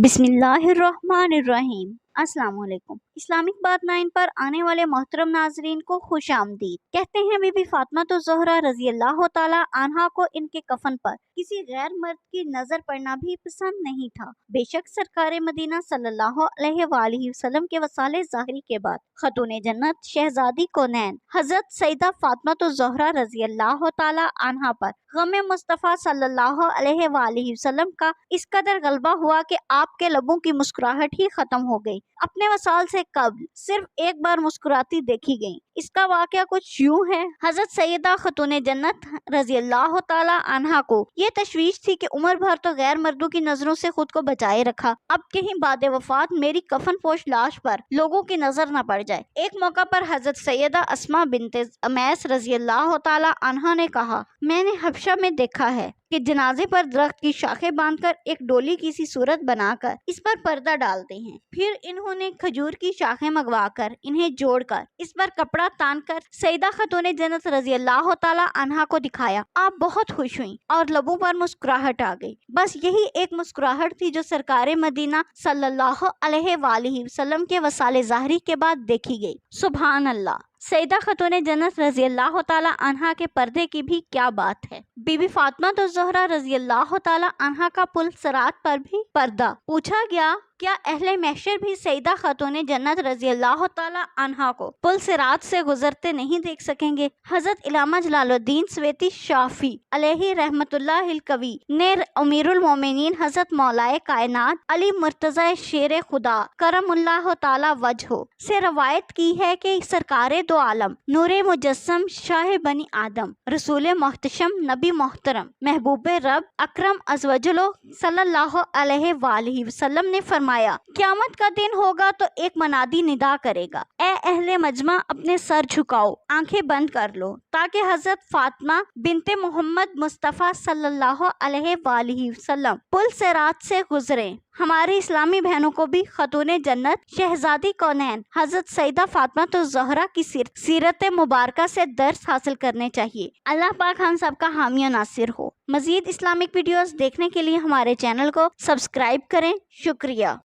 बिस्मिल्लाहिर्रहमानिर्रहीम। अस्सलाम वालेकुम। इस्लामिक बात 9 पर आने वाले मोहतरम नाजरीन को खुश आमदीद। कहते हैं बीबी फातिमा तो ज़हरा रजी अल्लाह ताला अन्हा को इनके कफन पर किसी गैर मर्द की नजर पड़ना भी पसंद नहीं था। बेशक सरकार मदीना सल्लल्लाहु अलैहि वसल्लम के वसाले ज़ाहरी के बाद खतून जन्नत शहजादी कौनैन हजरत सईदा फातिमा तो ज़हरा रजी अल्लाह ताला अन्हा पर गम मुस्तफ़ा सल्लल्लाहु अलैहि वसल्लम का इस कदर गलबा हुआ कि आपके लबों की मुस्कुराहट ही खत्म हो गई। अपने वसाल से कब्ल सिर्फ एक बार मुस्कुराती देखी गई। इसका वाकया कुछ यूं है। हजरत सैयदा खतून जन्नत रजी अल्लाह ताला अन्हा को ये तशवीश थी कि उम्र भर तो गैर मर्दों की नजरों से खुद को बचाए रखा, अब कहीं बाद वफात मेरी कफन पोश लाश पर लोगों की नजर न पड़ जाए। एक मौका पर हजरत सैयदा अस्मा बिनते उमैस रजी अल्लाह ताला अन्हा ने कहा, मैंने हबशा में देखा है कि जनाजे पर दरख्त की शाखें बांधकर एक डोली की सी सूरत बनाकर इस पर पर्दा डालते हैं। फिर इन्होंने खजूर की शाखें मंगवाकर इन्हें जोड़कर इस पर कपड़ा तानकर सईदा खतून जन्नत रजी अल्लाह ताला अन्हा को दिखाया। आप बहुत खुश हुई और लबों पर मुस्कुराहट आ गई। बस यही एक मुस्कुराहट थी जो सरकार मदीना सल्लल्लाहु अलैहि वसल्लम के वसाले ज़ाहरी के बाद देखी गई। सुभान अल्लाह। सईदा खतून जन्नत रजी अल्लाह ताला अन्हा के पर्दे की भी क्या बात है। बीबी फातिमा तो ज़हरा रजी अल्लाह ताला अन्हा का पुल सिरात पर भी पर्दा। पूछा गया, क्या अहले महशर भी सईदा खतून जन्नत रजी अल्लाह ताला अन्हा को पुल सिरात से गुजरते नहीं देख सकेंगे। हजरत इलामा जलालुद्दीन स्वेती शाफी अलैहि रहमतुल्लाहिल कवी ने अमीरुल मोमिनीन हजरत मौलाए कायनात अली मुर्तजा शेर खुदा करमुल्लाह ताला वजहो से रवायत की है कि सरकारे दो आलम नूरे मुजस्सम शाह बनी आदम रसूल मोहतशम नबी मोहतरम महबूब रब अकरम अज़वजलो सल्लल्लाहु अलैहि वसल्लम ने फरमाया, क़यामत का दिन होगा तो एक मनादी निदा करेगा, ए अहले मजमा अपने सर झुकाओ, आंखें बंद कर लो, ताकि हजरत फातिमा बिनते मोहम्मद मुस्तफ़ा सल्लल्लाहु अलैहि वसल्लम पुल सिरात से गुजरे। हमारे इस्लामी बहनों को भी खतून जन्नत शहजादी कौनैन हजरत सईदा फातिमा तो ज़हरा की सीरत मुबारका से दर्स हासिल करने चाहिए। अल्लाह पाक हम सबका हामी और नासिर हो। मज़ीद इस्लामिक वीडियोस देखने के लिए हमारे चैनल को सब्सक्राइब करें। शुक्रिया।